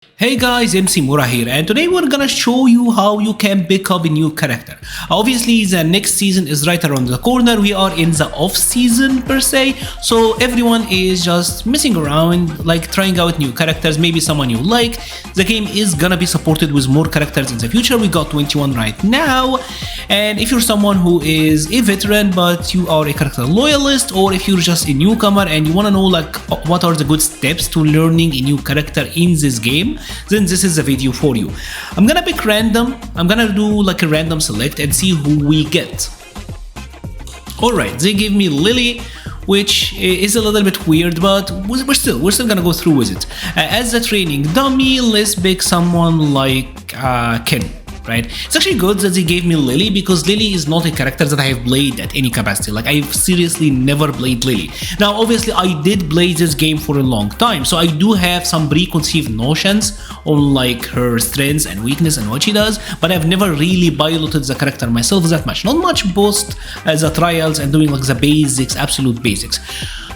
Hey guys, MC Mura here, and today we're gonna show you how you can pick up a new character. Obviously, the next season is right around the corner. We are in the off season per se, so everyone is just messing around, like trying out new characters, maybe someone you like. The game is gonna be supported with more characters in the future. We got 21 right now, and if you're someone who is a veteran but you are a character loyalist, or if you're just a newcomer and you wanna know like what are the good steps to learning a new character in this game, then this is the video for you. I'm gonna pick random. I'm gonna do like a random select and see who we get. Alright, they gave me Lily, which is a little bit weird, but we're still gonna go through with it. As a training dummy, let's pick someone like Ken. Right? It's actually good that they gave me Lily because Lily is not a character that I have played at any capacity. Like, I've seriously never played Lily. Now, obviously, I did play this game for a long time, so I do have some preconceived notions on like her strengths and weakness and what she does, but I've never really piloted the character myself that much. Not much post the trials and doing like the basics, absolute basics.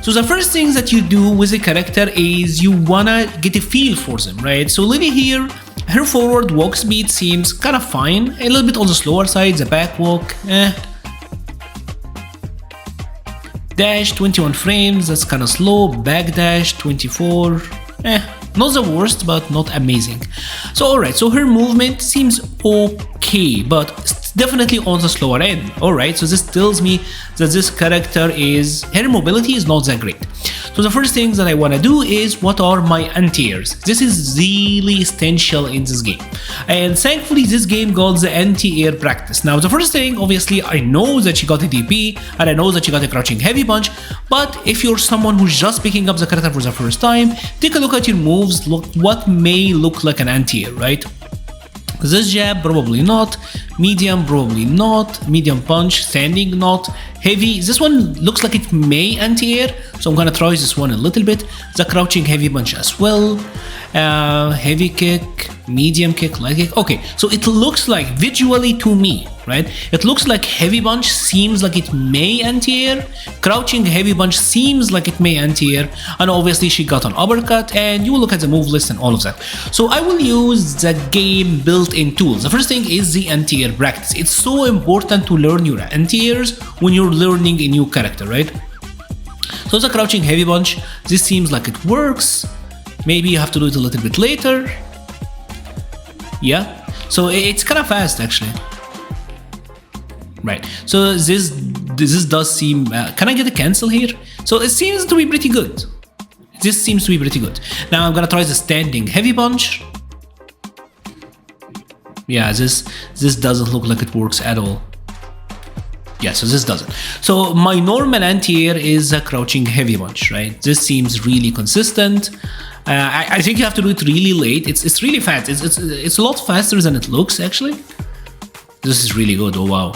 So the first thing that you do with a character is you wanna get a feel for them, right? So Lily here, her forward walk speed seems kinda fine, a little bit on the slower side, the back walk, Dash 21 frames, that's kinda slow, back dash 24, not the worst, but not amazing. So alright, so her movement seems okay, but definitely on the slower end. Alright, so this tells me that this character her mobility is not that great. So the first thing that I want to do is what are my anti-airs. This is really essential in this game. And thankfully this game got the anti-air practice. Now the first thing, obviously I know that she got a DP and I know that she got a crouching heavy punch, but if you're someone who's just picking up the character for the first time, take a look at your moves, look what may look like an anti-air, right? This jab, probably not. Medium, probably not. Medium punch, standing, not. Heavy, this one looks like it may anti-air, so I'm gonna try this one a little bit. The crouching heavy punch as well. Heavy kick, medium kick, light kick. Okay, so it looks like visually to me, right? It looks like heavy punch seems like it may anti-air. Crouching heavy punch seems like it may anti-air. And obviously she got an uppercut, and you will look at the move list and all of that. So I will use the game built-in tools. The first thing is the anti-air practice. It's so important to learn your anti-airs when you're learning a new character, right? So the crouching heavy punch, this seems like it works. Maybe you have to do it a little bit later. Yeah, so it's kind of fast actually. Right, so this does seem, can I get a cancel here? So it seems to be pretty good. This seems to be pretty good. Now I'm gonna try the standing heavy punch. Yeah, this doesn't look like it works at all. Yeah, so this doesn't. So my normal anti-air is a crouching heavy punch, right? This seems really consistent. I think you have to do it really late. It's really fast. It's a lot faster than it looks actually. This is really good. Oh wow.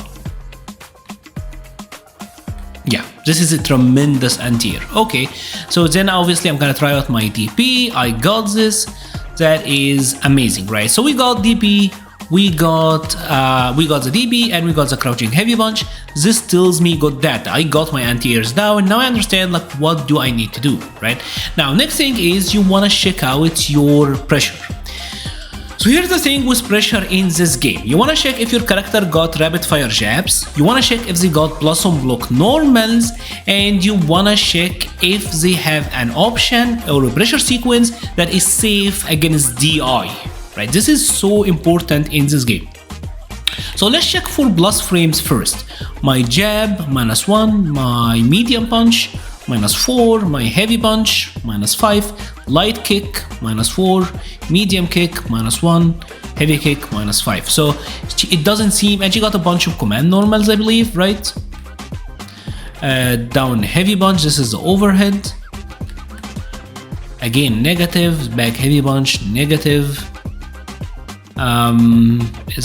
Yeah, this is a tremendous anti-air. Okay, so then obviously I'm gonna try out my DP. I got this. That is amazing, right? So we got DP. We got the DB and we got the crouching heavy punch. This tells me good data. I got my anti-airs down. Now I understand like what do I need to do, right? Now next thing is you want to check out your pressure. So here's the thing with pressure in this game. You want to check if your character got rapid fire jabs, you want to check if they got blossom block normals, and you want to check if they have an option or a pressure sequence that is safe against DI. Right? This is so important in this game. So let's check for plus frames first. My jab, -1, my medium punch, -4, my heavy punch, -5, light kick, -4, medium kick, -1, heavy kick, -5. So it doesn't seem, and she got a bunch of command normals, I believe, right? Down heavy punch, this is the overhead. Again, negative, back heavy punch, negative.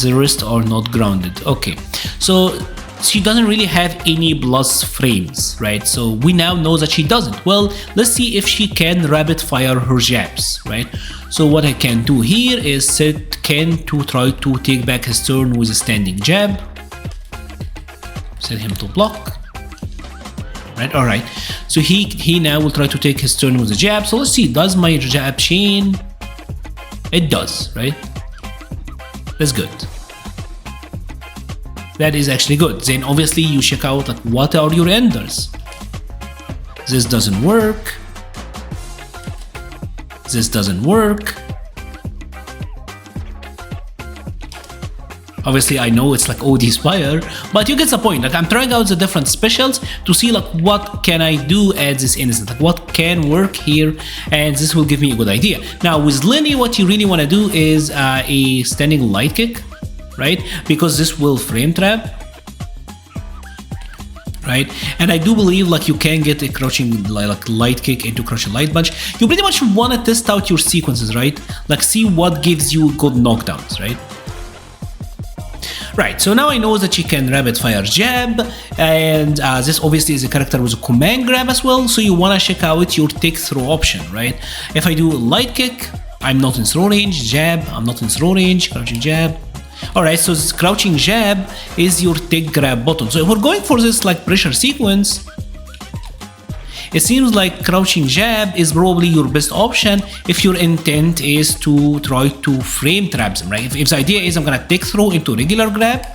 The wrist are not grounded. Okay, so she doesn't really have any plus frames, right? So we now know that she doesn't. Well, let's see if she can rapid fire her jabs, right? So what I can do here is set Ken to try to take back his turn with a standing jab. Set him to block. Right, alright. So he now will try to take his turn with a jab. So let's see, does my jab chain It does, right? That's good. That is actually good. Then obviously you check out like what are your enders. This doesn't work. This doesn't work. Obviously I know it's like OD Spire, but you get the point. Like I'm trying out the different specials to see like what can I do at this instant, like what can work here, and this will give me a good idea. Now with Lily, what you really want to do is a standing light kick, right? Because this will frame trap. Right, and I do believe like you can get a crouching like light kick into crouching light punch. You pretty much want to test out your sequences, right? Like see what gives you good knockdowns, right? Right, so now I know that she can rapid fire jab, and this obviously is a character with a command grab as well, so you want to check out your take throw option, right? If I do light kick, I'm not in throw range, jab, I'm not in throw range, crouching jab. Alright, so this crouching jab is your take grab button. So if we're going for this like pressure sequence, it seems like crouching jab is probably your best option if your intent is to try to frame trap them, right? If the idea is I'm gonna take throw into regular grab,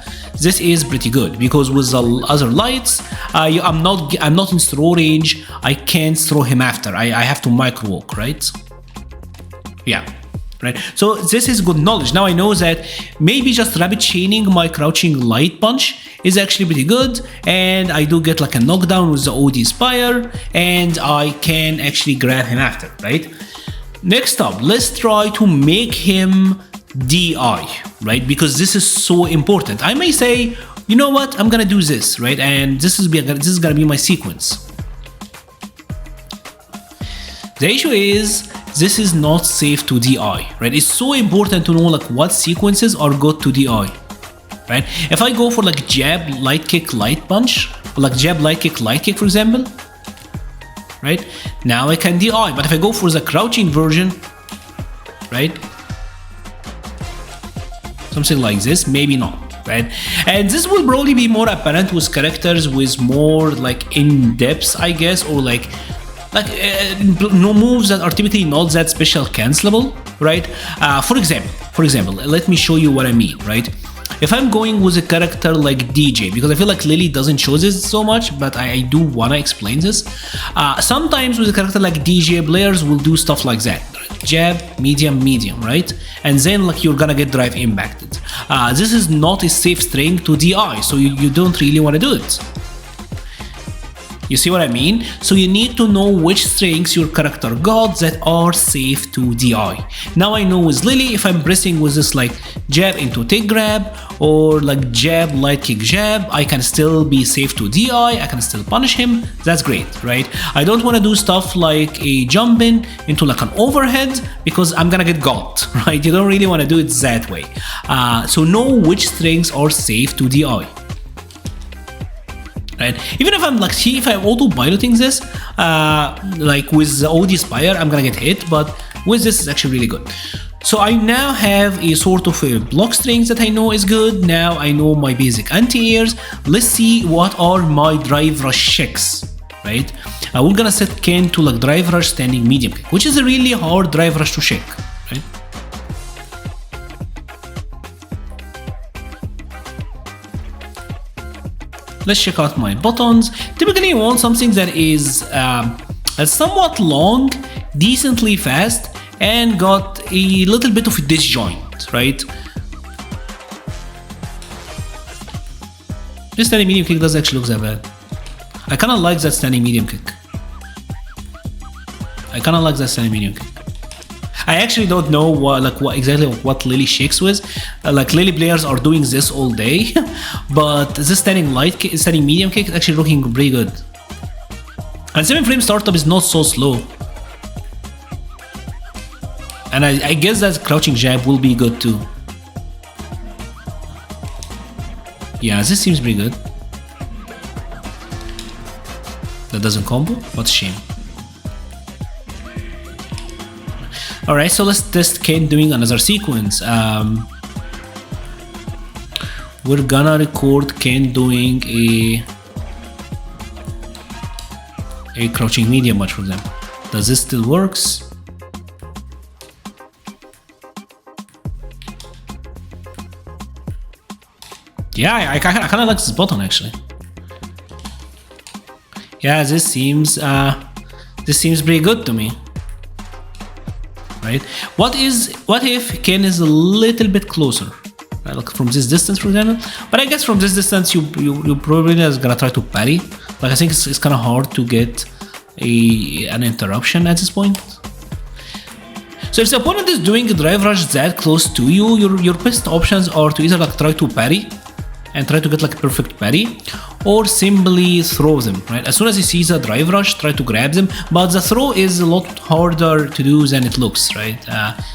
this is pretty good because with the other lights, I'm not in throw range. I can't throw him after. I have to micro walk, right? Yeah. Right, so this is good knowledge. Now I know that maybe just rapid chaining my crouching light punch is actually pretty good, and I do get like a knockdown with the OD Spire, and I can actually grab him after, right? Next up, let's try to make him DI, right? Because this is so important. I may say, you know what, I'm gonna do this, right? And this is gonna be my sequence. The issue is, this is not safe to DI, right? It's so important to know like what sequences are good to DI, right? If I go for like jab, light kick, light punch, or like jab, light kick, for example, right? Now I can DI, but if I go for the crouching version, right? Something like this, maybe not, right? And this will probably be more apparent with characters with more like in-depth, I guess, or like no moves that are typically not that special cancelable, right? For example, let me show you what I mean, right? If I'm going with a character like DJ, because I feel like Lily doesn't show this so much, but I do want to explain this. Sometimes with a character like DJ, players will do stuff like that. Jab, medium, right? And then like you're gonna get drive impacted. This is not a safe string to DI, so you don't really want to do it. You see what I mean? So you need to know which strings your character got that are safe to DI. Now I know with Lily, if I'm pressing with this like jab into take grab or like jab, light kick, jab, I can still be safe to DI, I can still punish him, that's great, right? I don't want to do stuff like a jump in into like an overhead because I'm gonna get got, right? You don't really want to do it that way. So know which strings are safe to DI. Right? Even if I'm like, see, if I'm auto-piloting this, like with the OD Spire, I'm gonna get hit, but with this, it's actually really good. So I now have a sort of a block strings that I know is good. Now I know my basic anti-airs. Let's see what are my drive rush checks, right? We're gonna set Ken to like drive rush standing medium kick, which is a really hard drive rush to check, right? Let's check out my buttons. Typically you want something that is somewhat long, decently fast, and got a little bit of a disjoint, right? This standing medium kick doesn't actually look that bad. I kinda like that standing medium kick. I actually don't know what Lily shakes with. Like Lily players are doing this all day, but this standing medium kick is actually looking pretty good. And 7-frame startup is not so slow. And I guess that crouching jab will be good too. Yeah, this seems pretty good. That doesn't combo? What a shame. Alright, so let's test Ken doing another sequence. We're gonna record Ken doing a crouching medium punch for them. Does this still works? Yeah, I kind of like this button actually. Yeah, this seems pretty good to me. Right? What if Ken is a little bit closer? Right? Like from this distance, for example. But I guess from this distance, you probably is gonna try to parry. Like I think it's kind of hard to get an interruption at this point. So if the opponent is doing a drive rush that close to you, your best options are to either like try to parry and try to get like a perfect parry, or simply throw them, right? As soon as he sees a drive rush, try to grab them, but the throw is a lot harder to do than it looks, right?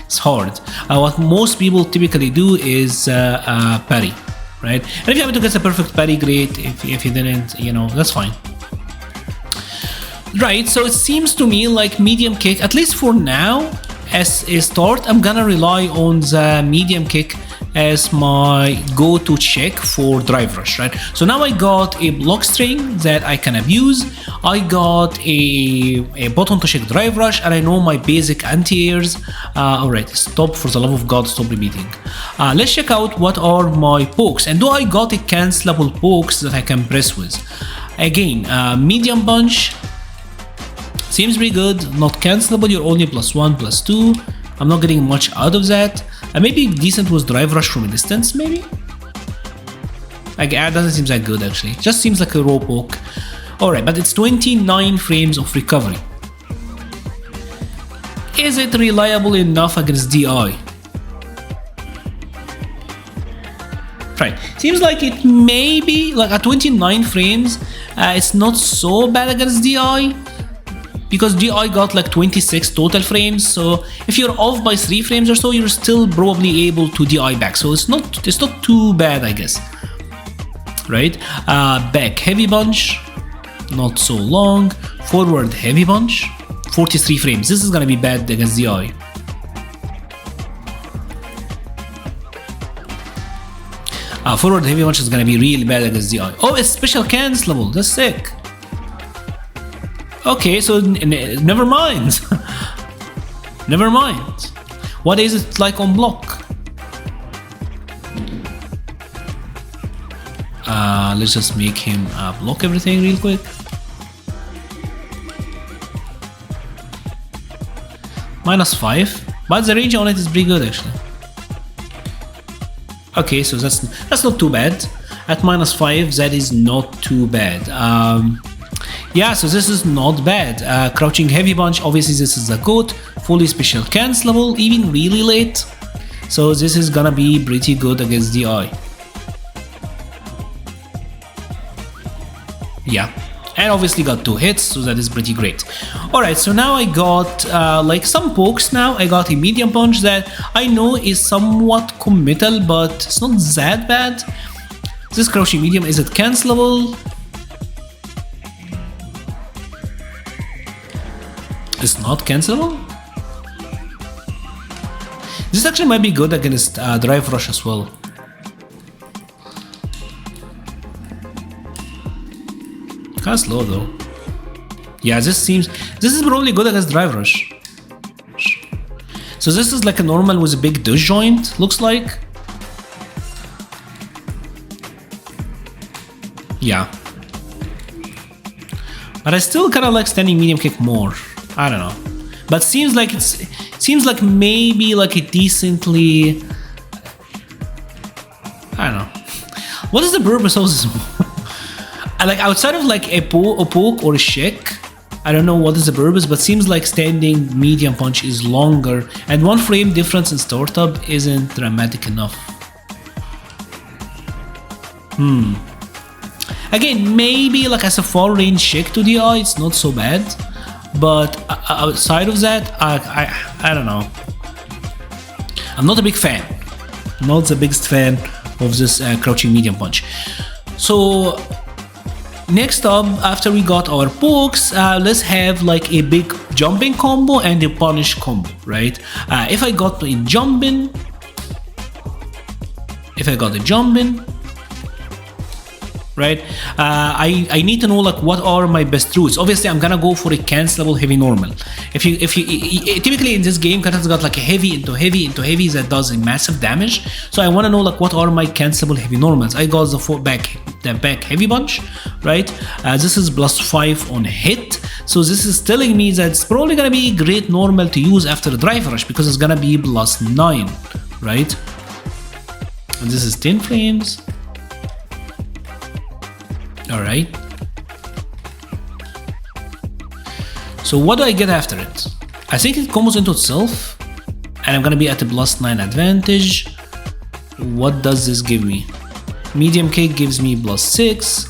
It's hard. What most people typically do is parry, right? And if you happen to get a perfect parry, great. If you didn't, that's fine. Right, so it seems to me like medium kick, at least for now, as a start, I'm gonna rely on the medium kick as my go-to check for drive rush, right? So now I got a block string that I can abuse. I got a button to check drive rush, and I know my basic anti-airs. Alright, stop, for the love of God, stop repeating. Let's check out what are my pokes, and do I got a cancelable pokes that I can press with. Again, medium punch seems pretty good, not cancelable, you're only +1, +2. I'm not getting much out of that. Maybe decent was drive rush from a distance, maybe? Like, that doesn't seem that good actually. Just seems like a raw poke. Alright, but it's 29 frames of recovery. Is it reliable enough against DI? Right, seems like it may be, like at 29 frames, it's not so bad against DI. Because DI got like 26 total frames, so if you're off by 3 frames or so, you're still probably able to DI back. So it's not too bad, I guess. Right? Back heavy punch, not so long. Forward heavy punch, 43 frames. This is gonna be bad against DI. Forward heavy punch is gonna be really bad against DI. Oh, it's special cancelable. That's sick. Okay, so never mind. Never mind. What is it like on block? Let's just make him block everything real quick. -5, but the range on it is pretty good actually. Okay, so that's not too bad. At -5, that is not too bad. Yeah, so this is not bad. Crouching heavy punch, obviously this is a GOAT. Fully special cancelable, even really late. So this is gonna be pretty good against DI. Yeah, and obviously got 2 hits, so that is pretty great. Alright, so now I got like some pokes now. I got a medium punch that I know is somewhat committal, but it's not that bad. This crouching medium, is it cancelable? It's not cancelable? This actually might be good against drive rush as well. Kinda slow though. Yeah, this is probably good against drive rush. So this is like a normal with a big dodge joint, looks like. Yeah. But I still kinda like standing medium kick more. I don't know, but seems like maybe like a decently, I don't know. What is the purpose of this? Like outside of like a poke or a shake, I don't know what is the purpose, but seems like standing medium punch is longer, and 1 frame difference in startup isn't dramatic enough. Again, maybe like as a far range shake to the eye, it's not so bad. But outside of that, I don't know. I'm not a big fan. Not the biggest fan of this crouching medium punch. So next up, after we got our pokes, let's have like a big jumping combo and a punish combo, right? If I got the jumping, right? I need to know like what are my best routes. Obviously, I'm gonna go for a cancelable heavy normal. If you typically in this game, Kata's got like a heavy into heavy into heavy that does a massive damage. So I want to know like what are my cancelable heavy normals. I got the back heavy bunch, right? This is +5 on hit. So this is telling me that it's probably gonna be great normal to use after the drive rush because it's gonna be +9, right? And this is 10 frames. All right. So what do I get after it? I think it combos into itself, and I'm gonna be at a +9 advantage. What does this give me? Medium cake gives me +6.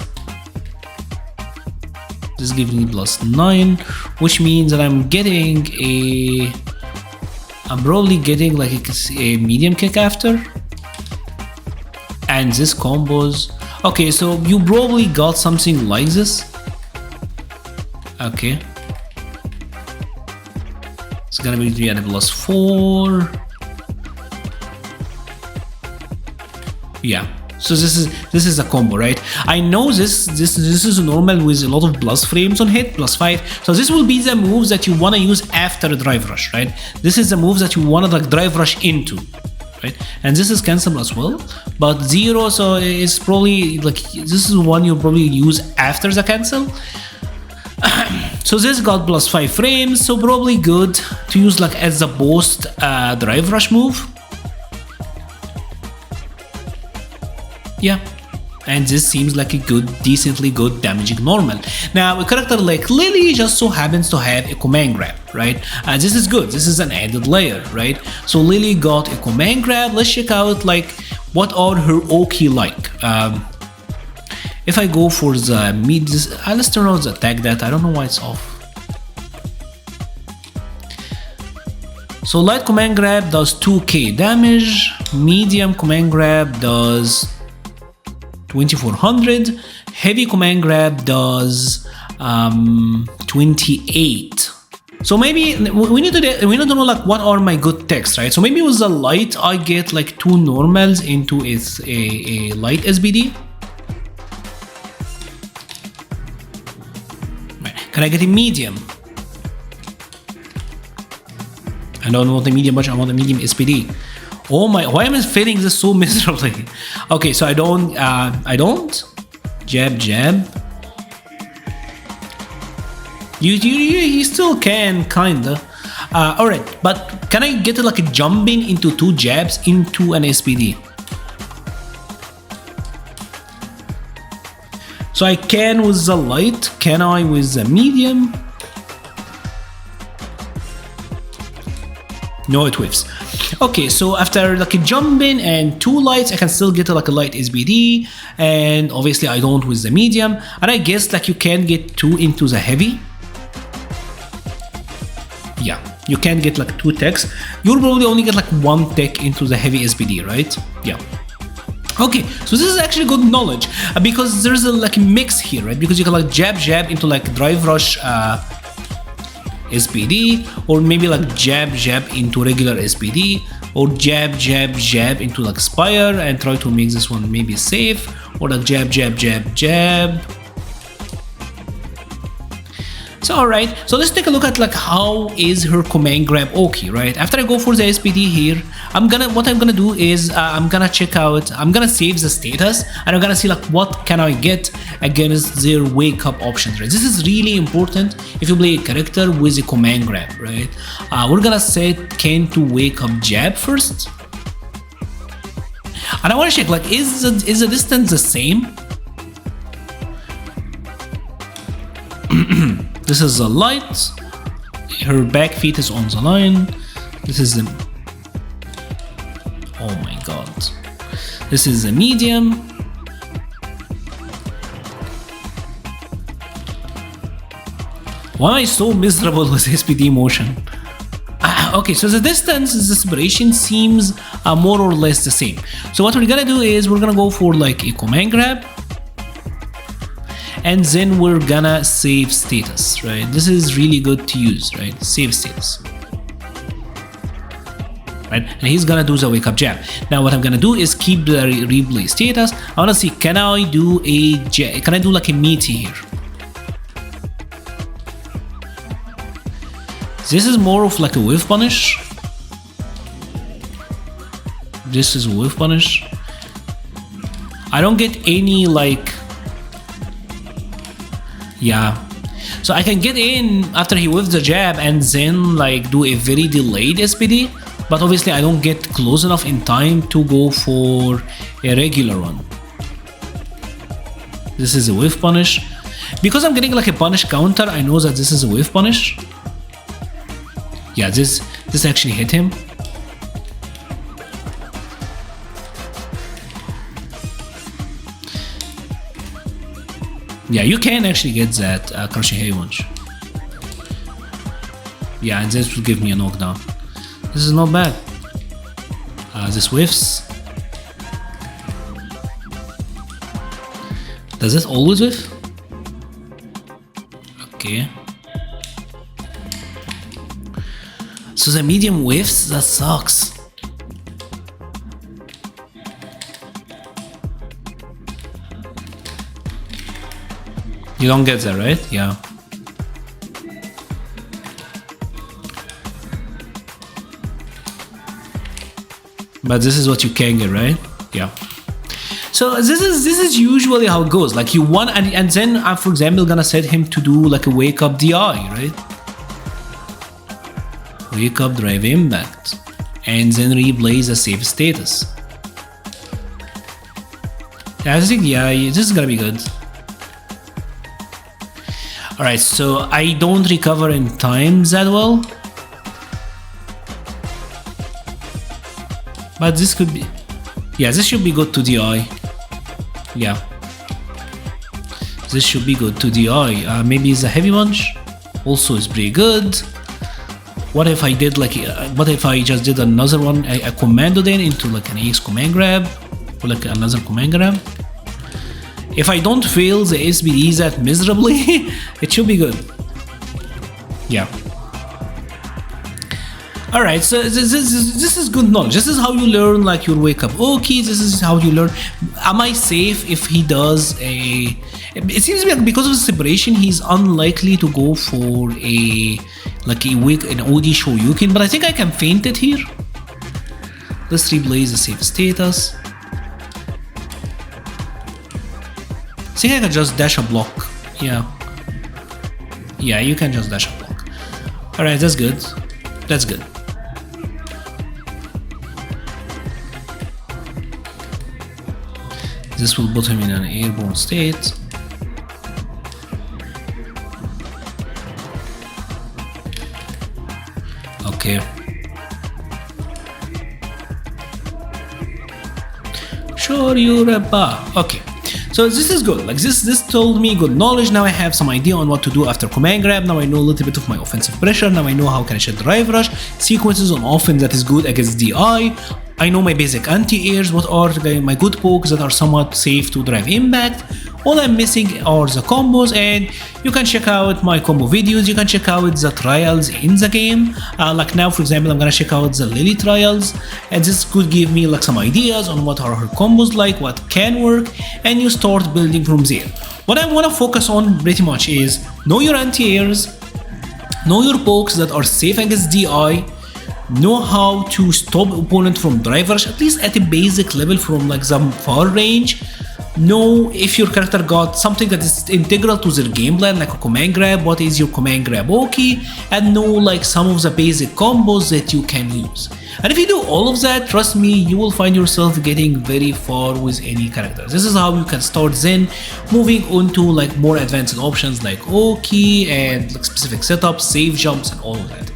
This gives me +9, which means that I'm probably getting like a medium kick after. And this combos. Okay, so you probably got something like this. Okay. It's gonna be at a +4. Yeah. So this is a combo, right? I know this is normal with a lot of plus frames on hit, +5. So this will be the moves that you wanna use after a drive rush, right? This is the moves that you wanna like drive rush into. Right? And this is cancelable as well, but 0, so it's probably like this is one you'll probably use after the cancel. So this got +5 frames, so probably good to use like as the post drive rush move. Yeah. And this seems like a decently good damaging normal. Now, a character like Lily just so happens to have a command grab, right? This is good. This is an added layer, right? So Lily got a command grab. Let's check out like what are her Oki like. If I go for the let's turn on the attack that. I don't know why it's off. So light command grab does 2k damage. Medium command grab does 2400. Heavy command grab does 28. So maybe we need to know like what are my good techs, right? So maybe with the light I get like 2 normals into a light SBD. Can I get a medium? I don't want the medium much. I want the medium SPD. Oh my, why am I failing this so miserably? Okay, so I don't jab. You still can, kinda. Alright, but can I get like a jumping into 2 jabs into an SPD? So I can with the light, can I with the medium? No, it whiffs. Okay, so after like a jumping and 2 lights, I can still get like a light SBD, and obviously I don't with the medium, and I guess like you can get 2 into the heavy. Yeah, you can get like 2 techs. You'll probably only get like 1 tech into the heavy SBD, right? Yeah. Okay, so this is actually good knowledge because there's a like a mix here, right? Because you can like jab into like drive rush SBD, or maybe like jab into regular SBD, or jab into like Spire and try to make this one maybe safe, or like jab. So alright, so let's take a look at like how is her command grab Oki, right? After I go for the SPD here, what I'm gonna do is I'm gonna save the status, and I'm gonna see like what can I get against their wake up options, right? This is really important if you play a character with a command grab, right? We're gonna set Ken to wake up jab first, and I want to check like is the distance the same? This is the light, her back feet is on the line, this is the, oh my god, this is the medium, why am I so miserable with SPD motion? Okay, so the distance, the separation seems more or less the same. So what we're gonna do is we're gonna go for like a command grab, and then we're gonna save status, right? This is really good to use, right? Save status. right? And he's gonna do the wake up jab. Now what I'm gonna do is keep the replay status. I wanna see, can I do like a meaty here? This is more of like a whiff punish. This is a whiff punish. I don't get any like, yeah. So I can get in after he whiffs the jab and then like do a very delayed SPD, but obviously I don't get close enough in time to go for a regular one. This is a whiff punish. Because I'm getting like a punish counter, I know that this is a whiff punish. Yeah, this actually hit him. Yeah, you can actually get that crushing heavy punch. Yeah, and this will give me a knockdown. This is not bad. This whiffs. Does this always whiff? Okay. So the medium whiffs? That sucks. You don't get that, right? Yeah. But this is what you can get, right? Yeah. So this is usually how it goes. Like you won, and then I'm, for example, gonna set him to do like a wake up DI, right? Wake up drive impact, and then replay the save status. Yeah, I think this is gonna be good. Alright, so I don't recover in time that well. But this could be... Yeah, this should be good to DI. Yeah. This should be good to DI. Maybe it's a heavy punch. Also, it's pretty good. What if I did like... what if I just did another one, a commando then into like an AX command grab? Or like another command grab? If I don't fail the SBD that miserably, it should be good. Yeah. Alright, so this is good knowledge. This is how you learn like your wake up. Okay, this is how you learn. Am I safe if he does a... It seems like because of the separation, he's unlikely to go for a... like an OD Shoryuken, but I think I can feint it here. Let's replay the save status. I think I can just dash a block. Yeah. Yeah, you can just dash a block. Alright, that's good. That's good. This will put him in an airborne state. Okay. Shoryuken. Okay. So this is good, like this told me good knowledge. Now I have some idea on what to do after command grab. Now I know a little bit of my offensive pressure. Now I know how can I shed drive rush, sequences on offense that is good against DI. I know my basic anti-airs, what are my good pokes that are somewhat safe to drive impact. All I'm missing are the combos, and you can check out my combo videos, you can check out the trials in the game. Like now, for example, I'm gonna check out the Lily trials, and this could give me like some ideas on what are her combos like, what can work, and you start building from there. What I wanna focus on pretty much is know your anti-airs, know your pokes that are safe against DI, know how to stop opponent from drive rush, at least at a basic level from like some far range. Know if your character got something that is integral to their game plan, like a command grab, what is your command grab okay, and know like some of the basic combos that you can use. And if you do all of that, trust me, you will find yourself getting very far with any character. This is how you can start then moving on to like more advanced options like Oki and like specific setups, save jumps, and all of that.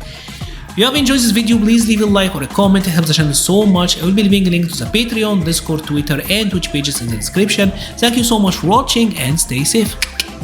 If you have enjoyed this video, please leave a like or a comment, it helps the channel so much. I will be leaving a link to the Patreon, Discord, Twitter, and Twitch pages in the description. Thank you so much for watching and stay safe.